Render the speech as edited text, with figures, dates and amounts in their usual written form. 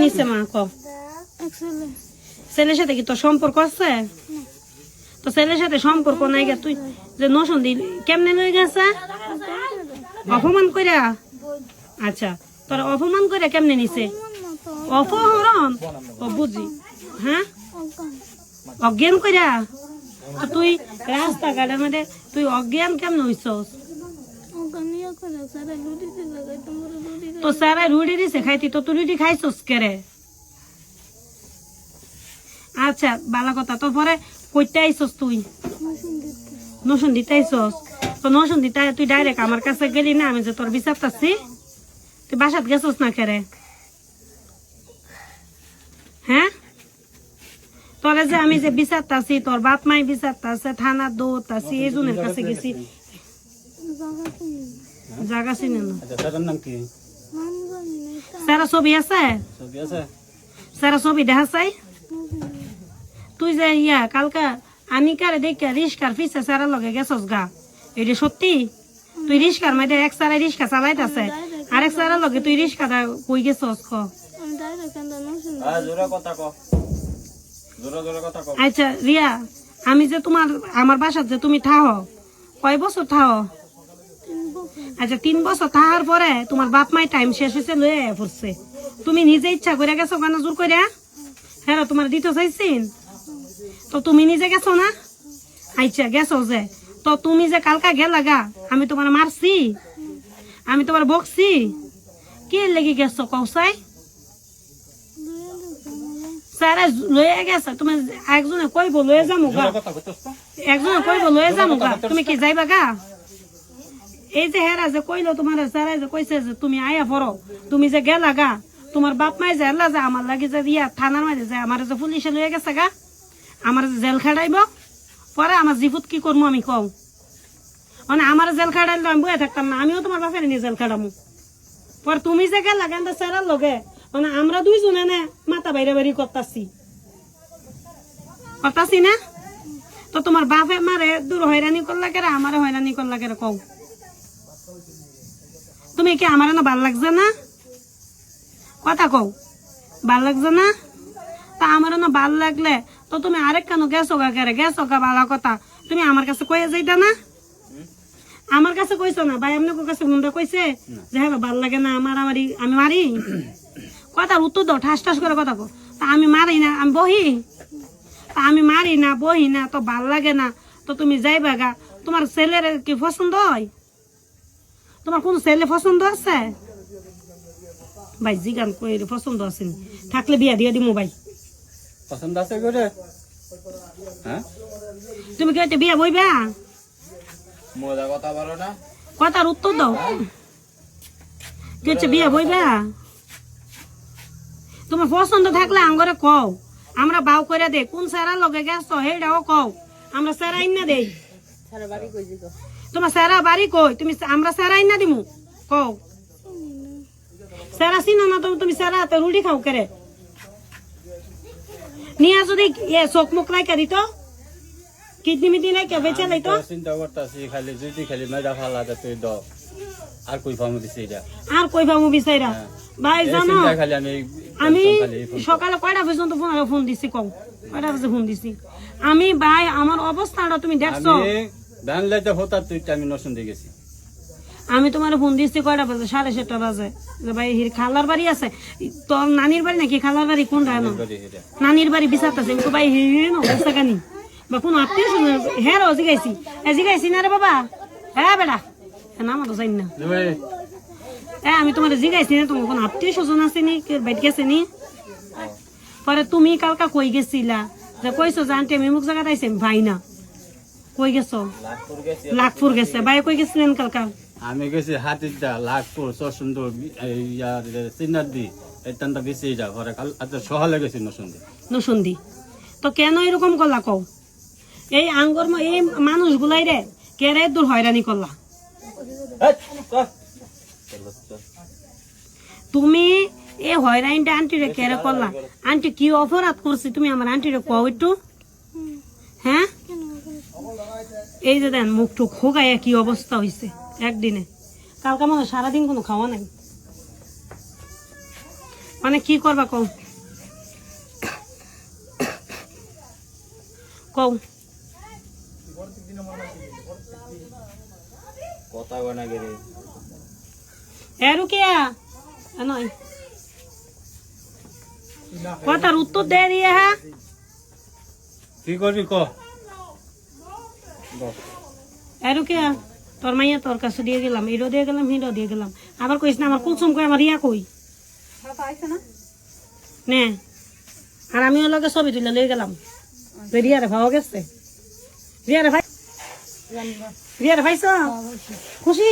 নিছে মা ক ছেলের সাথে কি তোর সম্পর্ক আছে? তো ছেলের সাথে সম্পর্ক নাই গে তুই যে নসন দিল কেমনে লয়ে গেছে? অপমান কইরা? আচ্ছা তোর অপমান কইরা কেমনে নিছে? অপহরণ? ও বুঝি। হ্যাঁ অজ্ঞান কইরা? তো তুই রাস্তাঘাটের মধ্যে তুই অজ্ঞান কেমন হইছস? তো সারা রুটি দিছে খাইতি, তো তুই রুটি খাইছস কেরে? আচ্ছা ভালো কথা। তো পরে কইতে আইছস তুই? নসুন দিতে আইছস? তো নসুন দিতে তুই ডাইরেক্ট আমার কাছে গেলি না? আমি যে তোর বিচারতাছি, তুই বাসাত গেছস না কেরে? হ্যাঁ তোরে যে আমি যে বিচারতাছি, তোর বাপ মাই বিচারতাছে, থানা দৌড়তাছি, এই জনের কাছে গেছি। জায়গা চিনে না? সারা ছবি আছে? সারা ছবি দেখা চাই? তুই যে ইয়া কালকা আনিকারে দেখে রিস্কার পিছে সারা লগে গেছস গা, এটা সত্যি? তুই রিস্কার মধ্যে এক সারা রিস্কা চালাইতাছে, আরেক সারা লগে তুই রিস্কাটা কই গেছস? ক আচ্ছা রিয়া, আমি যে তোমার আমার বাসাত যে তুমি থাহ, কয় বছর থাহ? আচ্ছা 3 বছর থাকার পরে তোমার বাপ মাই টাইম শেষ হয়েছে লয়ে পড়ছে, তুমি নিজে ইচ্ছা করে গেছো কেন জোর করে? হ্যাঁ তোমার দিতে চাইছিন তো তুমি নিজে গেছো না? আচ্ছা গেছো যে, তো তুমি যে কালকা গেলা গা, আমি তোমার মারছি? আমি তোমার বকছি? কে লেগে গেছো কৌসাই? সারা লয়ে গেছে, তুমি একজনে কইব লয়ে যামু গা, একজনে কইব লয়ে যামু গা, তুমি কি যাইবা গা? এই যে হেরা যে কইলো তোমার সারা যে কইছে যে তুমি আয়া পড়ো, তুমি যে গেলা গা, তোমার বাপ মাই যে এলা যে আমার লাগে যে ইয়া থানার মাঝে যে আমার যে পুলিশে লয়ে গেছে গা, আমার জেল খাটাইব, পরে আমার জিফুত কি করবো আমি কও? মানে আমার জেল খাটাইলে আমি বয়ে থাকতাম না, আমিও তোমার বাপের নিয়ে জেল খাটামু। পরে তুমি যে গেলা গান্ধা সারার লগে, মানে আমরা দুইজনে না মাথা বাইরে বাইরে করতাছি না? তো তোমার বাপে মারে দূর হয়রানি করলা কেরে, আমারে হয়রানি করলা কেরে কও? তুমি কি আমার না ভাল লাগছে না? কথা কও, ভাল লাগছে না? তা আমার না ভাল লাগলে তো তুমি আরেক কেন গেছো গা কেরে? গেছো গা ভালো কথা, তুমি আমার কাছে কয়ে যাইতা না? আমার কাছে কইছো না? ভাই আপনার কাছে ফোনটা কইছে যে হ্যাঁ ভাল লাগে না আমার, আমি মারি? কথার উত্তর দাও, ঠাস ঠাস করে কথা কো। তা আমি মারি না, আমি বহি? তা আমি মারি না বহি না, তো ভাল লাগে না, তো তুমি যাইবা গা। তোমার ছেলের কি পছন্দ হয়? তোমার কোন ছেলে পছন্দ আছে? ভাই জিগান কই পছন্দ আছে, থাকলে বিয়া দিয়ে দিমু ভাই। পছন্দ আছে করে? হ্যাঁ তুমি কি বিয়া বইবা? মজা কথা বলো না, কথার উত্তর দাও, কি হচ্ছে বিয়া বইবা? তোমার পছন্দ থাকলে আঙ্গরে কও, আমরা বাউ করে দে। কোন সারা লগে গেছো হেটাও কও, আমরা সারা ইন্না দেই। তোমার সারা বাড়ি কই? তুমি আমরা সারা ইন্না দিমু কও? সারা চিনো না তুমি? সারা হাতে রুটি খাও করে নিয়া যদি চোখ মুখ লাইকা দিত, কিডনি মিডনি লাইকা বেচা লাইতো। চিন্তা করতেছি খালি যদি খালি মেয়েটা ফালা তুই দ, আর কই ফামু দিছে এটা, আর কই ফামু বিচাইরা? ভাই জানো আমি সকালে কয়টা পর্যন্ত ফোন দিছি কও? কয়টা বাজে ফোন দিছি আমি? ভাই আমার অবস্থাটা তুমি দেখছো? ধান লাইতে হতা তুই আমি নসুন দিয়ে গেছি। আমি তোমার ফোন দিচ্ছি কয়টা বাজে? 7:30 বাজে। যে ভাই হির খালার বাড়ি আছে, তোর নানির বাড়ি নাকি খালার বাড়ি কোনটা? নানির বাড়ি বিচারতেছে তো ভাই হির অবস্থা কানি বা কোন আত্মীয় হ্যাঁ জিগাইছি না রে বাবা? হ্যাঁ বেড়া না আমার তো জানি না। হ্যাঁ আমি তোমার জিগাইছি না তোমার কোন আত্মীয় স্বজন আছে নি, বাইট গেছে নি? পরে তুমি কালকা কই গেছিলা যে কইছো যে আন্টি আমি মুখ জায়গা আইছি? ভাই না কই গেছো? লাখপুর গেছে। ভাই কই গেছিলেন কালকা? আমি গেছি হাতিরদা, লাখপুর, চরসুন্দর, চিন্নাদি, এটানটা বেশি যা ঘরে সহালে গেছি নসুন্দি। তো কেন এরকম করলা কও? এই আঙ্গর এই মানুষগুলাই রে কেরে দূর হয়রানি করলা? তুমি এই হয়রানিটা আন্টিরে কেরে করলা? আন্টি কি অপরাধ করছি তুমি আমার আন্টিরে কও একটু? হ্যাঁ এই যে দেন মুখ টুক হোগাইয়া কি অবস্থা হয়েছে একদিনে। কালকা মনে সারাদিন কোনো খাওয়া নাই। মানে কি করবা কও কও কথা বনা গেলে এ রুকিয়া নয় কথার উত্তর দে দিয়ে হ্যাঁ কি করবি ক এ রুকিয়া তোর মাইয়া তোর কাছে দিয়ে গেলাম হিরো দিয়ে গেলাম হিরো দিয়ে গেলাম আবার কইস না আমার কুলসুম কই আমার রিয়া কই নে আর আমি ওর লগে ছবি তুলে লয়ে গেলাম রিয়ারে ভাও গেছে রিয়ারে ভাই রিয়ারে ভাইছ খুশি